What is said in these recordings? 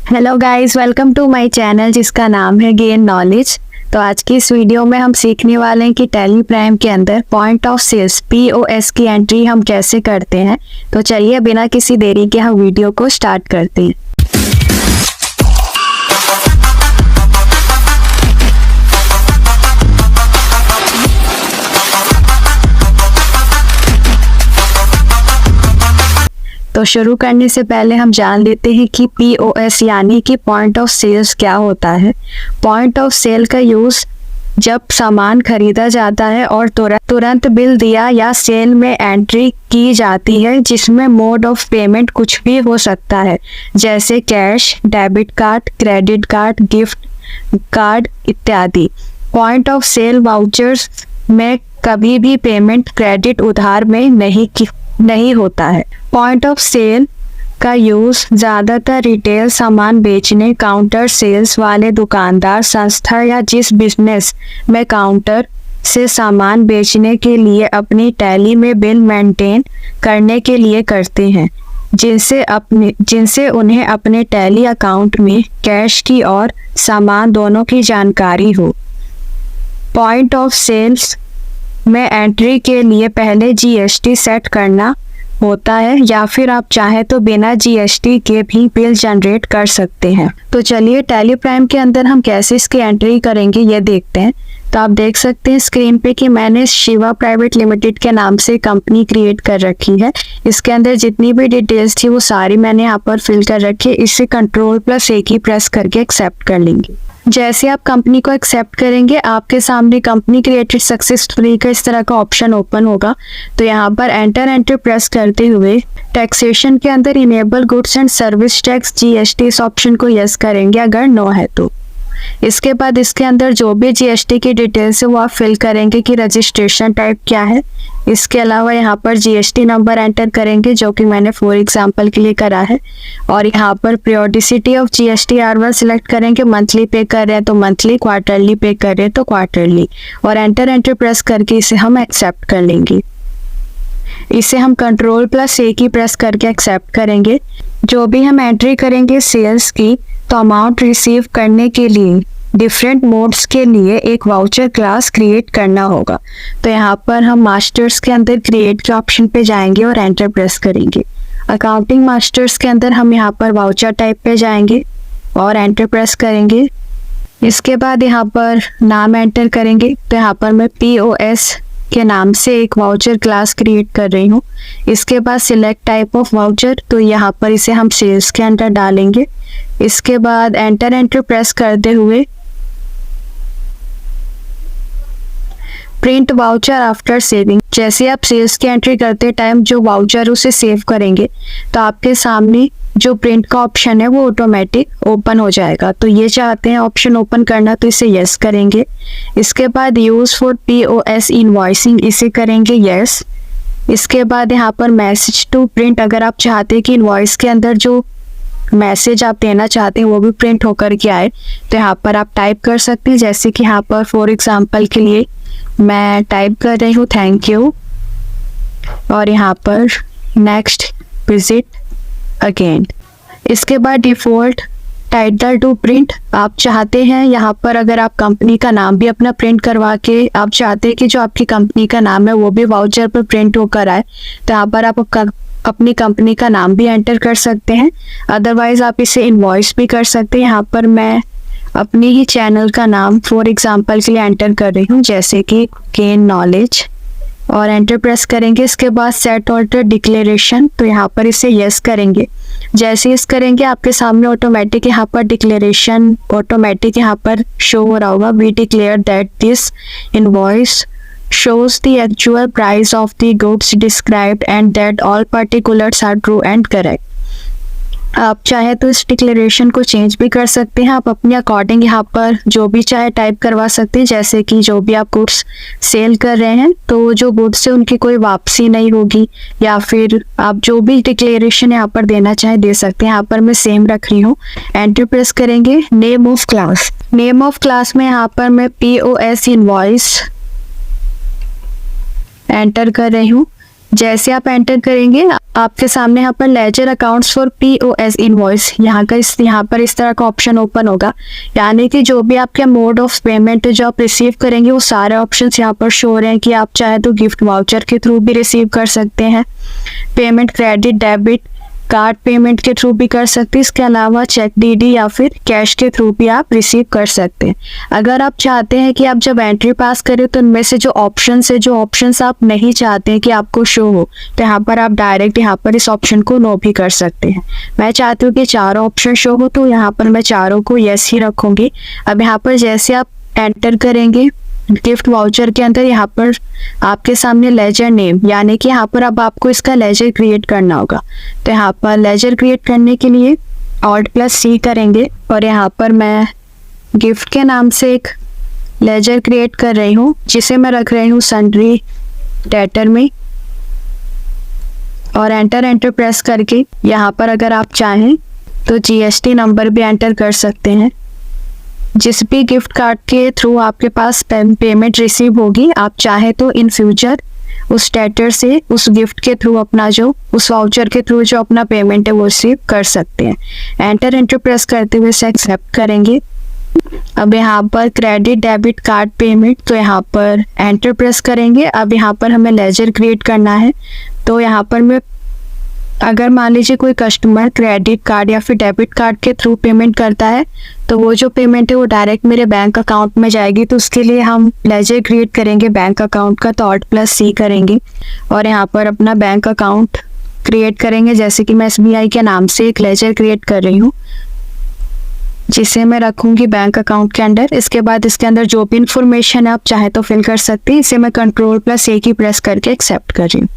Hello guys, welcome to my channel जिसका नाम है गेन नॉलेज। तो आज की इस वीडियो में हम सीखने वाले हैं कि टैली प्राइम के अंदर पॉइंट ऑफ सेल्स POS की एंट्री हम कैसे करते हैं। तो चलिए बिना किसी देरी के हम वीडियो को स्टार्ट करते हैं। तो शुरू करने से पहले हम जान लेते हैं कि POS यानी कि पॉइंट ऑफ सेल्स क्या होता है। पॉइंट ऑफ सेल का यूज़ जब सामान खरीदा जाता है और तुरंत बिल दिया या सेल में एंट्री की जाती है, जिसमें मोड ऑफ पेमेंट कुछ भी हो सकता है, जैसे cash, debit card, credit card, gift card इत्यादि। पॉइंट ऑफ सेल वाउचर्स में कभी भी पेमेंट क्रेडिट उधार में नहीं होता है। पॉइंट ऑफ सेल का यूज़ ज़्यादातर रिटेल सामान बेचने, काउंटर सेल्स वाले दुकानदार, संस्था या जिस बिजनेस में काउंटर से सामान बेचने के लिए अपनी टैली में बिल मेंटेन करने के लिए करते हैं, जिनसे उन्हें अपने टैली अकाउंट में कैश की और सामान दोनों की जानकारी हो। पॉइंट ऑफ सेल्स में एंट्री के लिए पहले GST सेट करना होता है, या फिर आप चाहे तो बिना GST के भी बिल जनरेट कर सकते हैं। तो चलिए टैली प्राइम के अंदर हम कैसे इसकी एंट्री करेंगे ये देखते हैं। तो आप देख सकते हैं स्क्रीन पे कि मैंने शिवा प्राइवेट लिमिटेड के नाम से कंपनी क्रिएट कर रखी है। इसके अंदर जितनी भी डिटेल्स थी वो सारी मैंने यहाँ पर फिल कर रखी है। इसे Ctrl+A की प्रेस करके एक्सेप्ट कर लेंगे। जैसे आप कंपनी को एक्सेप्ट करेंगे, आपके सामने कंपनी क्रिएटेड सक्सेसफुली का इस तरह का ऑप्शन ओपन होगा। तो यहाँ पर एंटर प्रेस करते हुए टैक्सेशन के अंदर enable goods and service tax GST इस ऑप्शन को यस करेंगे अगर नो है तो। इसके बाद इसके अंदर जो भी GST की डिटेल्स है वो आप फिल करेंगे कि रजिस्ट्रेशन टाइप क्या है। इसके अलावा यहाँ पर GST नंबर एंटर करेंगे, जो कि मैंने फॉर एग्जांपल के लिए करा है। और यहाँ पर periodicity of GST R1 select करेंगे। मंथली पे कर रहे हैं तो मंथली, क्वार्टरली पे कर रहे हैं तो क्वार्टरली, और एंटर प्रेस करके इसे हम एक्सेप्ट कर लेंगे। इसे हम Ctrl+A की प्रेस करके एक्सेप्ट करेंगे। जो भी हम एंट्री करेंगे सेल्स की, तो अमाउंट रिसीव करने के लिए डिफरेंट मोड्स के लिए एक वाउचर क्लास क्रिएट करना होगा। तो यहाँ पर हम मास्टर्स के अंदर क्रिएट के ऑप्शन पे जाएंगे और एंटर प्रेस करेंगे। अकाउंटिंग मास्टर्स के अंदर हम यहाँ पर वाउचर टाइप पे जाएंगे और एंटर प्रेस करेंगे। इसके बाद यहाँ पर नाम एंटर करेंगे। तो यहाँ पर मैं POS के नाम से एक वाउचर क्लास क्रिएट कर रही हूँ। इसके बाद सिलेक्ट टाइप ऑफ वाउचर, तो यहाँ पर इसे हम सेल्स के अंदर डालेंगे। इसके बाद एंटर प्रेस करते हुए प्रिंट वाउचर आफ्टर सेविंग। जैसे आप सेल्स की एंट्री करते टाइम जो वाउचर उसे सेव करेंगे, तो आपके सामने जो प्रिंट का ऑप्शन है वो ऑटोमेटिक ओपन हो जाएगा। तो ये चाहते हैं ऑप्शन ओपन करना, तो इसे यस करेंगे। इसके बाद यूज फॉर POS इनवॉइसिंग, इसे करेंगे यस। इसके बाद यहाँ पर मैसेज टू प्रिंट, अगर आप चाहते हैं कि इनवॉइस के अंदर जो मैसेज आप देना चाहते हैं वो भी प्रिंट होकर के आए, तो यहाँ पर आप टाइप कर सकते हैं। जैसे कि यहाँ पर फॉर एग्जांपल के लिए मैं टाइप कर रही हूँ थैंक यू, और यहाँ पर नेक्स्ट विजिट अगेन। इसके बाद डिफ़ॉल्ट टाइटल टू प्रिंट, आप चाहते हैं यहाँ पर अगर आप कंपनी का नाम भी अपना प्रिंट करवा के आप चाहते हैं कि जो आपकी कंपनी का नाम है वो भी वाउचर पर प्रिंट होकर आए, तो यहाँ पर आप अपनी कंपनी का नाम भी एंटर कर सकते हैं। अदरवाइज आप इसे इनवॉइस भी कर सकते हैं। यहाँ पर मैं अपनी ही चैनल का नाम फॉर एग्जांपल के लिए एंटर कर रही हूँ, जैसे कि गेन नॉलेज, और एंटर प्रेस करेंगे। इसके बाद सेट ऑर्डर डिक्लेरेशन, तो यहाँ पर इसे यस करेंगे। जैसे इस करेंगे आपके सामने ऑटोमेटिक यहाँ पर डिक्लेरेशन ऑटोमेटिक यहाँ पर शो हो रहा होगा। We declare that this invoice shows the actual price of the goods described and that all particulars are true and correct. आप चाहे तो इस डिक्लेरेशन को चेंज भी कर सकते हैं। आप अपने अकॉर्डिंग यहाँ पर जो भी चाहे टाइप करवा सकते हैं। जैसे कि जो भी आप गुड्स सेल कर रहे हैं तो जो गुड्स है उनकी कोई वापसी नहीं होगी, या फिर आप जो भी डिक्लेरेशन यहाँ पर देना चाहे दे सकते हैं। यहाँ पर मैं सेम रख रही हूँ। एंटर प्रेस करेंगे। Name of class, name of class में यहाँ पर मैं POS इनवॉइस एंटर कर रही हूँ। जैसे आप एंटर करेंगे आपके सामने यहाँ पर ledger accounts for POS invoice यहाँ पर इस तरह का ऑप्शन ओपन होगा, यानी कि जो भी आपके मोड ऑफ पेमेंट जो आप रिसीव करेंगे वो सारे ऑप्शंस यहाँ पर शो हो रहे हैं कि आप चाहे तो गिफ्ट वाउचर के थ्रू भी रिसीव कर सकते हैं, payment credit debit card payment के थ्रू भी कर सकते हैं, इसके अलावा चेक DD या फिर कैश के थ्रू भी आप रिसीव कर सकते हैं। अगर आप चाहते हैं कि आप जब एंट्री पास करें तो इनमें से जो ऑप्शंस आप नहीं चाहते हैं कि आपको शो हो, तो यहाँ पर आप डायरेक्ट यहाँ पर इस ऑप्शन को नो भी कर सकते हैं। मैं चाहती हूँ कि चारों ऑप्शन शो हो, तो यहाँ पर मैं चारों को यस ही रखूँगी। अब यहाँ पर जैसे आप एंटर करेंगे गिफ्ट वाउचर के अंदर, यहाँ पर आपके सामने लेजर नेम, यानी कि यहाँ पर अब आपको इसका लेजर क्रिएट करना होगा। तो यहाँ पर लेजर क्रिएट करने के लिए Alt+C करेंगे और यहाँ पर मैं गिफ्ट के नाम से एक लेजर क्रिएट कर रही हूँ, जिसे मैं रख रही हूँ सन्ड्री डेटर में, और एंटर प्रेस करके यहाँ पर अगर आप चाहें तो GST नंबर भी एंटर कर सकते हैं। जिस भी गिफ्ट कार्ड के थ्रू आपके पास पेमेंट रिसीव होगी, आप चाहे तो इन फ्यूचर उस डेटर से उस गिफ्ट के थ्रू अपना जो उस वाउचर के थ्रू जो अपना पेमेंट है वो रिसीव कर सकते हैं। एंटर प्रेस करते हुए इसे एक्सेप्ट करेंगे। अब यहाँ पर क्रेडिट डेबिट कार्ड पेमेंट, तो यहाँ पर एंटर प्रेस करेंगे। अब यहाँ पर हमें लेजर क्रिएट करना है, तो यहाँ पर मैं अगर मान लीजिए कोई कस्टमर क्रेडिट कार्ड या फिर डेबिट कार्ड के थ्रू पेमेंट करता है, तो वो जो पेमेंट है वो डायरेक्ट मेरे बैंक अकाउंट में जाएगी। तो उसके लिए हम लेजर क्रिएट करेंगे बैंक अकाउंट का, तो Alt+C करेंगे और यहाँ पर अपना बैंक अकाउंट क्रिएट करेंगे। जैसे कि मैं SBI के नाम से एक लेजर क्रिएट कर रही हूँ, जिसे मैं रखूँगी बैंक अकाउंट के अंदर। इसके बाद इसके अंदर जो भी इंफॉर्मेशन है आप चाहे तो फिल कर सकते हैं। इसे मैं Ctrl+A की प्रेस करके एक्सेप्ट कर रही हूँ।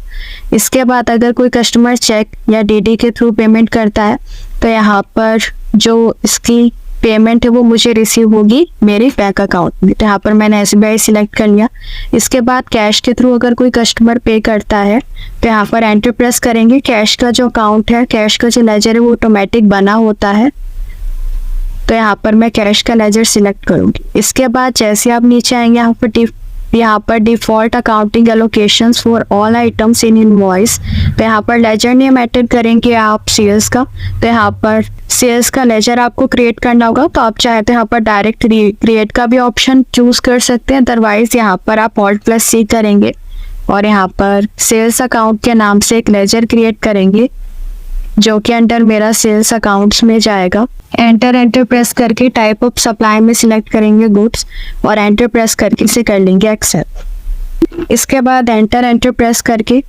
इसके बाद अगर कोई कस्टमर चेक या DD के थ्रू पेमेंट करता है, तो यहाँ पर जो इसकी पेमेंट है वो मुझे रिसीव होगी मेरे बैंक अकाउंट में। तो यहाँ पर मैंने SBI सिलेक्ट कर लिया। इसके बाद कैश के थ्रू अगर कोई कस्टमर पे करता है, तो यहाँ पर एंटर प्रेस करेंगे। कैश का जो अकाउंट है, कैश का जो लेजर है वो ऑटोमेटिक बना होता है, तो यहाँ पर मैं कैश का लेजर सिलेक्ट करूँगी। इसके बाद जैसे आप नीचे आएंगे, यहाँ पर default accounting allocations for all items in invoice, तो यहाँ पर लेजर नेम एंटर करेंगे आप सेल्स का। तो यहाँ पर सेल्स का लेजर आपको क्रिएट करना होगा, तो आप चाहे तो यहाँ पर डायरेक्ट क्रिएट का भी ऑप्शन चूज कर सकते हैं। अदरवाइज यहाँ पर आप Alt+C करेंगे और यहाँ पर सेल्स अकाउंट के नाम से एक लेजर क्रिएट करेंगे, जो कि अंडर मेरा सेल्स अकाउंट्स में जाएगा। एंटर प्रेस करके टाइप ऑफ सप्लाई में सिलेक्ट करेंगे गुड्स और एंटर प्रेस करके इसे कर लेंगे एक्सेप्ट। इसके बाद एंटर प्रेस करके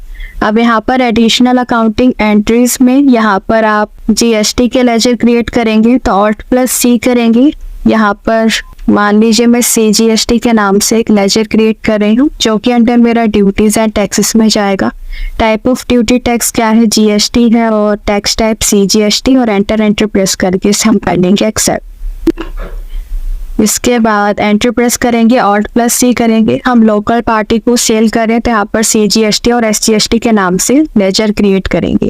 अब यहाँ पर एडिशनल अकाउंटिंग एंट्रीज में यहाँ पर आप GST के लेजर क्रिएट करेंगे, तो Alt+C करेंगे। यहाँ पर मान लीजिए मैं CGST के नाम से एक लेजर क्रिएट कर रही हूँ, जो कि अंडर मेरा ड्यूटीज एंड टैक्सेस में जाएगा। टाइप ऑफ ड्यूटी टैक्स क्या है, GST है, और टैक्स टाइप CGST, और एंटर प्रेस करके इसे हम कर लेंगे एक्सेप्ट। इसके बाद एंटर प्रेस करेंगे, Alt+C करेंगे। हम लोकल पार्टी को सेल करें, तो यहाँ पर CGST और SGST के नाम से लेजर क्रिएट करेंगे।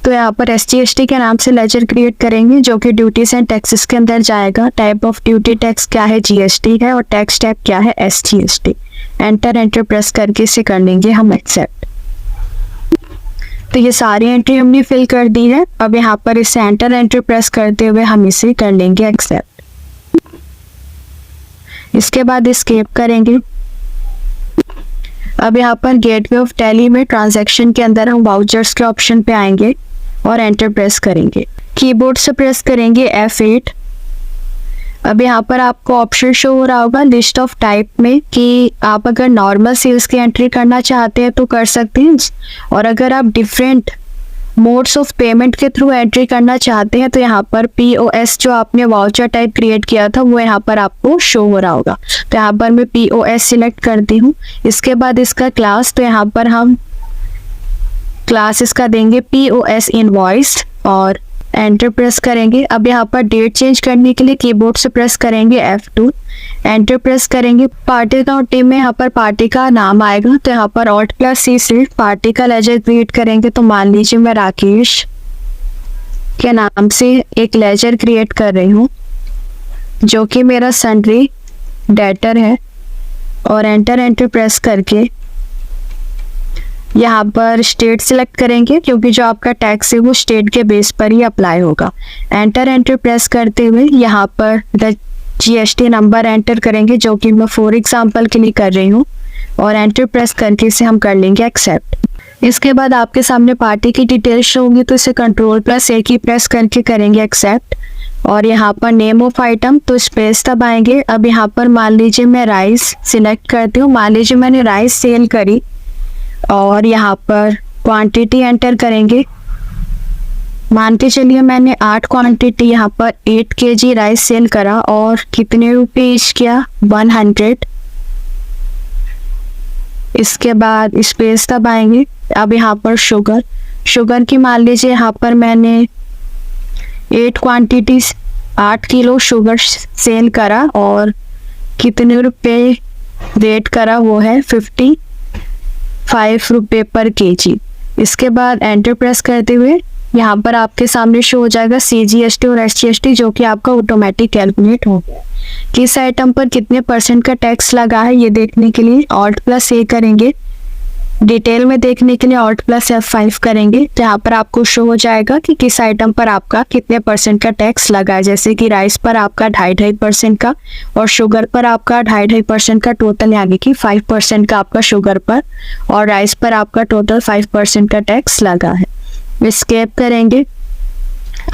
तो यहाँ पर SGST के नाम से लेजर क्रिएट करेंगे, जो कि ड्यूटीज एंड टैक्सेस के अंदर जाएगा। टाइप ऑफ ड्यूटी टैक्स क्या है, GST है, और टैक्स टाइप क्या है, SGST। एंटर प्रेस करके इसे कर लेंगे हम एक्सेप्ट। तो ये सारी एंट्री हमने फिल कर दी है। अब यहाँ पर इसे एंटर प्रेस करते हुए हम इसे कर लेंगे एक्सेप्ट। इसके बाद एस्केप करेंगे। अब यहाँ पर गेटवे ऑफ टैली में ट्रांजैक्शन के अंदर हम वाउचर्स के ऑप्शन पे आएंगे और एंटर प्रेस करेंगे। कीबोर्ड से प्रेस करेंगे F8। अब यहाँ पर आपको ऑप्शन शो हो रहा होगा लिस्ट ऑफ टाइप में कि आप अगर नॉर्मल सेल्स की एंट्री करना चाहते हैं तो कर सकते हैं, और अगर आप डिफरेंट मोड्स ऑफ पेमेंट के थ्रू एंट्री करना चाहते हैं तो यहाँ पर POS जो आपने वाउचर टाइप क्रिएट किया था वो यहाँ पर आपको शो हो रहा होगा। तो यहाँ पर मैं POS सिलेक्ट करती हूँ। इसके बाद इसका क्लास, तो यहाँ पर हम क्लास इसका देंगे POS इनवॉइस और एंटर प्रेस करेंगे। अब यहाँ पर डेट चेंज करने के लिए कीबोर्ड से प्रेस करेंगे F2। एंटर प्रेस करेंगे। पार्टी अकाउंट टीम में यहाँ पर पार्टी का नाम आएगा, तो यहाँ पर Alt+C से पार्टी का लेजर क्रिएट करेंगे। तो मान लीजिए मैं राकेश के नाम से एक लेजर क्रिएट कर रही हूँ, जो कि मेरा सन्ड्री डेटर है, और एंटर प्रेस करके यहाँ पर स्टेट सिलेक्ट करेंगे क्योंकि जो आपका टैक्स है वो स्टेट के बेस पर ही अप्लाई होगा। एंटर प्रेस करते हुए यहाँ पर GST नंबर एंटर करेंगे, जो कि मैं फॉर एग्जांपल के लिए कर रही हूँ, और एंटर प्रेस करके इसे हम कर लेंगे एक्सेप्ट। इसके बाद आपके सामने पार्टी की डिटेल्स शो होंगी, तो इसे Ctrl+A की प्रेस करके करेंगे एक्सेप्ट। और यहाँ पर नेम ऑफ आइटम तो स्पेस दबाएंगे। अब यहाँ पर मान लीजिए मैं राइस सिलेक्ट करती हूँ, मान लीजिए मैंने राइस सेल करी, और यहाँ पर क्वांटिटी एंटर करेंगे। मान के चलिए मैंने 8 क्वांटिटी यहाँ पर 8 kg राइस सेल करा, और कितने रुपए ईच किया, 100। इसके बाद स्पेस दबाएंगे। अब यहाँ पर शुगर की मान लीजिए यहाँ पर मैंने 8 क्वांटिटी 8 किलो शुगर सेल करा, और कितने रुपए रेट करा, वो है 55 रुपये पर kg। इसके बाद एंटर प्रेस करते हुए यहाँ पर आपके सामने शो हो जाएगा CGST और SGST, जो कि आपका ऑटोमेटिक कैलकुलेट हो गया। किस आइटम पर कितने % का टैक्स लगा है ये देखने के लिए Alt+A करेंगे। डिटेल में देखने के लिए Alt+F5 करेंगे, तो यहाँ पर आपको शो हो जाएगा कि किस आइटम पर आपका कितने % का टैक्स लगा है। जैसे कि राइस पर आपका 2.5% का, और शुगर पर आपका 2.5% का टोटल, यानी कि 5% का आपका शुगर पर, और राइस पर आपका टोटल 5% का टैक्स लगा है। एस्केप करेंगे।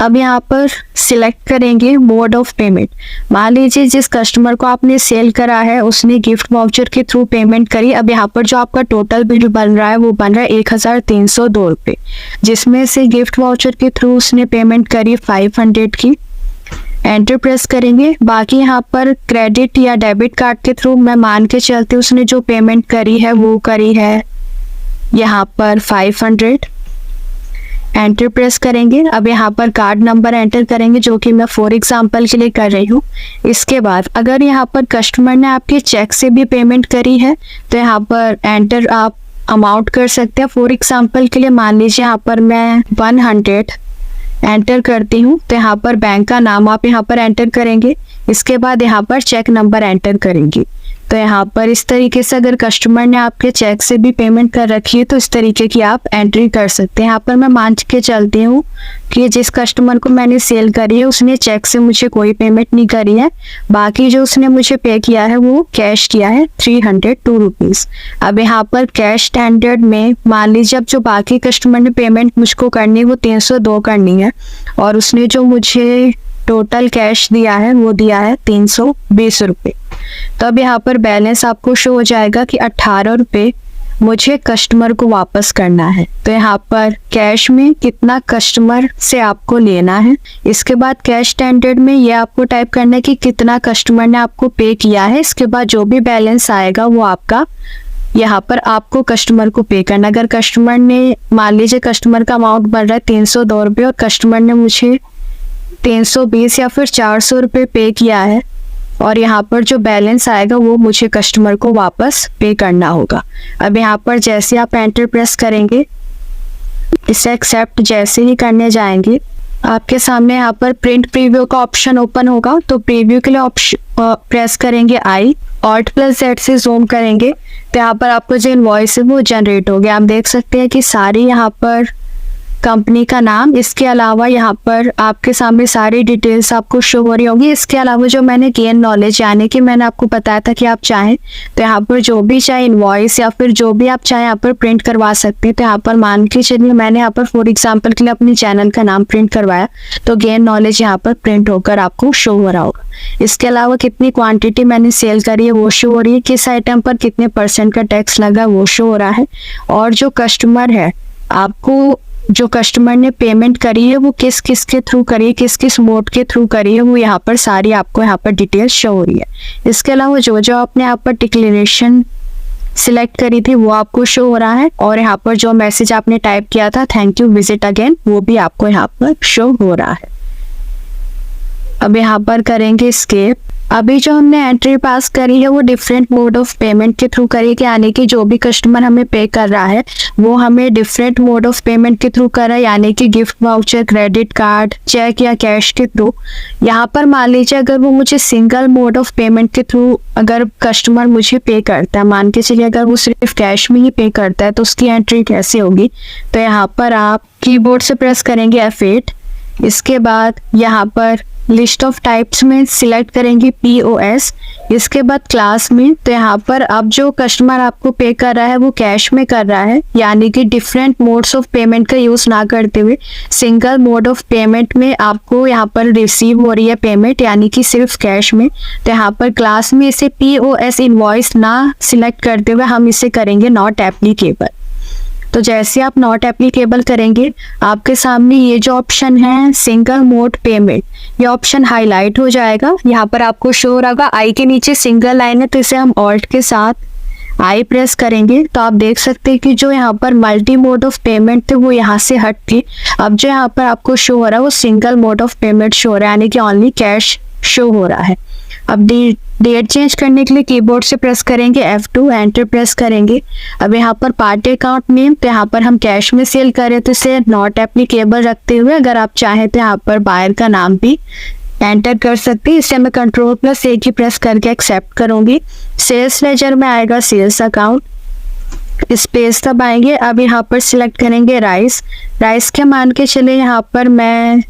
अब यहाँ पर सिलेक्ट करेंगे मोड ऑफ पेमेंट। मान लीजिए जिस कस्टमर को आपने सेल करा है उसने गिफ्ट वाउचर के थ्रू पेमेंट करी। अब यहाँ पर जो आपका टोटल बिल बन रहा है वो बन रहा है 1302 रुपये, जिसमें से गिफ्ट वाउचर के थ्रू उसने पेमेंट करी 500 की। एंटर प्रेस करेंगे। बाकी यहाँ पर क्रेडिट या डेबिट कार्ड के थ्रू मैं मान के चलते उसने जो पेमेंट करी है वो करी है यहाँ पर 500। एंटर प्रेस करेंगे। अब यहाँ पर कार्ड नंबर एंटर करेंगे, जो कि मैं फॉर एग्जांपल के लिए कर रही हूँ। इसके बाद अगर यहाँ पर कस्टमर ने आपके चेक से भी पेमेंट करी है तो यहाँ पर एंटर आप अमाउंट कर सकते हैं। फॉर एग्जांपल के लिए मान लीजिए यहाँ पर मैं 100 एंटर करती हूँ, तो यहाँ पर बैंक का नाम आप यहाँ पर एंटर करेंगे। इसके बाद यहाँ पर चेक नंबर एंटर करेंगे। तो यहाँ पर इस तरीके से अगर कस्टमर ने आपके चेक से भी पेमेंट कर रखी है तो इस तरीके की आप एंट्री कर सकते हैं। यहाँ पर मैं मान के चलती हूँ कि जिस कस्टमर को मैंने सेल करी है उसने चेक से मुझे कोई पेमेंट नहीं करी है, बाकी जो उसने मुझे पे किया है वो कैश किया है 302 रुपीज़। अब यहाँ पर कैश स्टैंडर्ड में मान लीजिए अब जो बाकी कस्टमर ने पेमेंट मुझको करनी है वो 302 करनी है, और उसने जो मुझे टोटल कैश दिया है वो दिया है 320 रुपये। तो अब यहाँ पर बैलेंस आपको शो हो जाएगा कि 18 रुपये मुझे कस्टमर को वापस करना है। तो यहाँ पर कैश में कितना कस्टमर से आपको लेना है। इसके बाद कैश स्टैंडर्ड में ये आपको टाइप करना है कि कितना कस्टमर ने आपको पे किया है। इसके बाद जो भी बैलेंस आएगा वो आपका यहाँ पर आपको कस्टमर को पे करना। अगर कस्टमर ने मान लीजिए कस्टमर का अमाउंट बन रहा है 302 रुपये और कस्टमर ने मुझे 320 या फिर 400 रुपये पे किया है, और यहाँ पर जो बैलेंस आएगा वो मुझे कस्टमर को वापस पे करना होगा। अब यहाँ पर जैसे आप एंटर प्रेस करेंगे, इसे एक्सेप्ट जैसे ही करने जाएंगे आपके सामने यहाँ पर प्रिंट प्रीव्यू का ऑप्शन ओपन होगा। तो प्रीव्यू के लिए ऑप्शन प्रेस करेंगे आई, Alt+Z से जूम करेंगे तो यहाँ पर आपको जो इनवॉइस है वो जनरेट हो गया। आप देख सकते हैं कि सारी यहाँ पर कंपनी का नाम, इसके अलावा यहाँ पर आपके सामने सारी डिटेल्स आपको शो हो रही होगी। इसके अलावा जो मैंने गेन नॉलेज यानी कि मैंने आपको बताया था कि आप चाहें तो यहाँ पर जो भी चाहे इनवॉइस या फिर जो भी आप चाहें यहाँ पर प्रिंट करवा सकते हैं। तो यहाँ पर मान के चलिए मैंने यहाँ पर फॉर एग्जांपल के लिए अपने चैनल का नाम प्रिंट करवाया, तो गेन नॉलेज यहाँ पर प्रिंट होकर आपको शो हो रहा होगा। इसके अलावा कितनी क्वांटिटी मैंने सेल करी है वो शो हो रही है, किस आइटम पर कितने % का टैक्स लगा वो शो हो रहा है, और जो कस्टमर है आपको जो कस्टमर ने पेमेंट करी है वो किस किस के थ्रू करी है, किस किस मोड के थ्रू करी है, वो यहाँ पर सारी आपको यहाँ पर डिटेल्स शो हो रही है। इसके अलावा जो जो आपने यहाँ पर डिक्लेरेशन सिलेक्ट करी थी वो आपको शो हो रहा है, और यहाँ पर जो मैसेज आपने टाइप किया था थैंक यू विजिट अगेन वो भी आपको यहाँ पर शो हो रहा है। अब यहाँ पर करेंगे एस्केप। अभी जो हमने एंट्री पास करी है वो डिफरेंट मोड ऑफ पेमेंट के थ्रू करी, यानी कि जो भी कस्टमर हमें पे कर रहा है वो हमें डिफरेंट मोड ऑफ पेमेंट के थ्रू कर रहा है, यानी कि gift voucher, credit card, cheque या कैश के थ्रू। यहाँ पर मान लीजिए अगर वो मुझे सिंगल मोड ऑफ पेमेंट के थ्रू अगर कस्टमर मुझे पे करता है, मान के चलिए अगर वो सिर्फ कैश में ही पे करता है तो उसकी एंट्री कैसे होगी। तो यहाँ पर आप कीबोर्ड से प्रेस करेंगे F8, इसके बाद यहाँ पर लिस्ट ऑफ टाइप्स में सिलेक्ट करेंगे POS, इसके बाद क्लास में। तो यहाँ पर अब जो कस्टमर आपको पे कर रहा है वो कैश में कर रहा है, यानी कि डिफरेंट मोड्स ऑफ पेमेंट का यूज़ ना करते हुए सिंगल मोड ऑफ पेमेंट में आपको यहाँ पर रिसीव हो रही है पेमेंट, यानी कि सिर्फ कैश में। तो यहाँ पर क्लास में इसे POS इनवॉइस ना सिलेक्ट करते हुए हम इसे करेंगे नॉट एप्लीकेबल। तो जैसे आप नॉट एप्लीकेबल करेंगे आपके सामने ये जो ऑप्शन है सिंगल मोड पेमेंट, ये ऑप्शन हाईलाइट हो जाएगा। यहाँ पर आपको शो हो रहा आई के नीचे सिंगल लाइन है, तो इसे हम ऑल्ट के साथ आई प्रेस करेंगे तो आप देख सकते हैं कि जो यहाँ पर मल्टी मोड ऑफ पेमेंट थे वो यहाँ से हट के अब जो यहाँ पर आपको शो हो रहा है वो single mode of payment show हो रहा है, यानी कि ओनली कैश शो हो रहा है। अब डेट चेंज करने के लिए कीबोर्ड से प्रेस करेंगे F2, एंटर प्रेस करेंगे। अब यहाँ पर पार्टी अकाउंट नेम, तो यहाँ पर हम कैश में सेल करें तो इसे नॉट एप्लीकेबल रखते हुए अगर आप चाहें तो यहाँ पर बायर का नाम भी एंटर कर सकते हैं। इसे मैं Ctrl+A की प्रेस करके एक्सेप्ट करूँगी। सेल्स लेजर में आएगा सेल्स अकाउंट, स्पेस दबाएंगे। अब यहाँ पर सिलेक्ट करेंगे राइस के मान के चले यहाँ पर मैं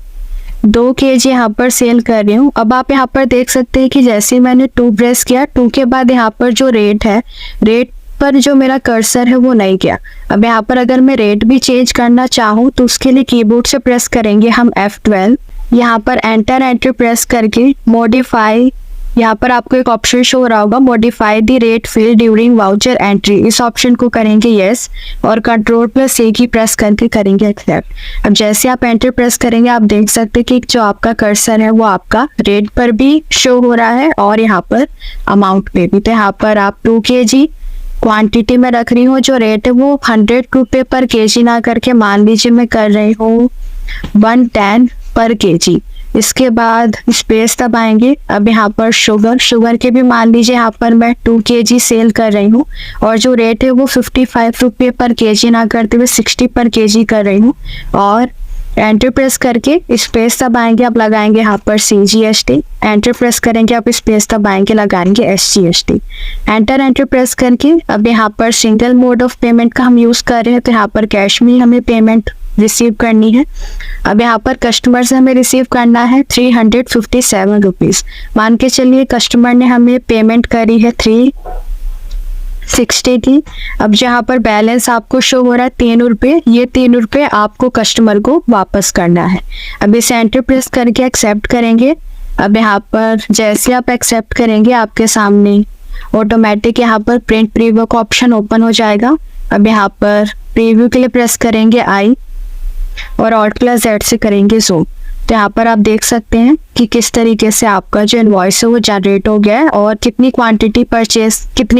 2 kg यहाँ पर सेल कर रही हूँ। अब आप यहाँ पर देख सकते हैं कि जैसे ही मैंने 2 प्रेस किया, 2 के बाद यहाँ पर जो रेट है, रेट पर जो मेरा कर्सर है वो नहीं गया। अब यहाँ पर अगर मैं रेट भी चेंज करना चाहूँ तो उसके लिए कीबोर्ड से प्रेस करेंगे हम F12, यहाँ पर एंटर प्रेस करके मॉडिफाई, यहाँ पर आपको एक ऑप्शन शो हो रहा होगा modify the rate field during voucher entry, इस ऑप्शन को करेंगे यस और Ctrl+A की प्रेस करके करेंगे एक्सेप्ट। अब जैसे आप एंटर प्रेस करेंगे आप देख सकते हैं कि जो आपका कर्सर है वो आपका रेट पर भी शो हो रहा है और यहाँ पर अमाउंट पे भी। तो यहाँ पर आप 2 kg क्वांटिटी में रख रही हूँ, जो रेट है वो 100 रुपये पर kg ना करके मान लीजिए मैं कर रही हूँ 110 पर kg। इसके बाद स्पेस दबाएंगे। अब यहाँ पर शुगर के भी मान लीजिए यहाँ पर मैं 2 kg सेल कर रही हूँ और जो रेट है वो 55 रुपये पर kg ना करते हुए 60 पर kg कर रही हूँ और एंटर प्रेस करके स्पेस दबाएंगे। अब लगाएंगे यहाँ पर CGST, एंटर प्रेस करेंगे अब स्पेस दबाएंगे लगाएंगे SGST, एंटर प्रेस करके अब यहाँ पर सिंगल मोड ऑफ पेमेंट का हम यूज़ कर रहे हैं तो यहाँ पर कैश में हमें पेमेंट रिसीव करनी है। अब यहाँ पर कस्टमर से हमें रिसीव करना है 357 रुपीज़। मान के चलिए कस्टमर ने हमें पेमेंट करी है 360 की। अब जहाँ पर बैलेंस आपको शो हो रहा है 3 रुपये, ये 3 रुपये आपको कस्टमर को वापस करना है। अब इसे एंटर प्रेस करके एक्सेप्ट करेंगे। अब यहाँ पर जैसे आप एक्सेप्ट करेंगे आपके सामने ऑटोमेटिक यहाँ पर प्रिंट प्रीव्यू का ऑप्शन ओपन हो जाएगा। अब यहाँ पर प्रीव्यू के लिए प्रेस करेंगे I और Alt+Z से करेंगे ज़ूम। तो यहाँ पर आप देख सकते हैं कि किस तरीके से आपका जो इनवॉइस है वो जनरेट हो गया है और कितनी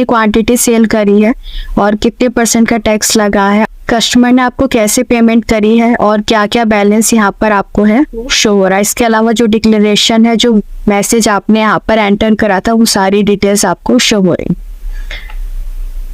क्वांटिटी सेल करी है और कितने % का टैक्स लगा है, कस्टमर ने आपको कैसे पेमेंट करी है और क्या क्या बैलेंस यहाँ पर आपको है शो हो रहा है। इसके अलावा जो डिक्लेरेशन है, जो मैसेज आपने यहाँ पर एंटर करा था, वो सारी डिटेल्स आपको शो हो रही।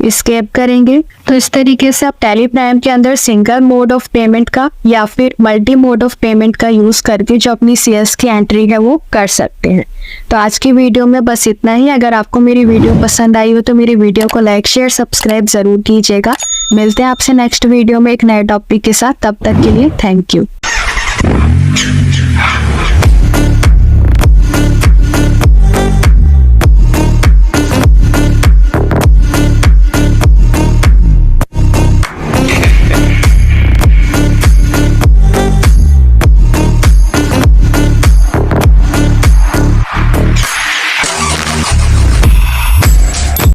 स्केप करेंगे। तो इस तरीके से आप टैली प्राइम के अंदर सिंगल मोड ऑफ पेमेंट का या फिर मल्टी मोड ऑफ पेमेंट का यूज़ करके जो अपनी सेल्स की एंट्री है वो कर सकते हैं। तो आज की वीडियो में बस इतना ही। अगर आपको मेरी वीडियो पसंद आई हो तो मेरी वीडियो को लाइक शेयर सब्सक्राइब ज़रूर कीजिएगा। मिलते हैं आपसे नेक्स्ट वीडियो में एक नए टॉपिक के साथ, तब तक के लिए थैंक यू।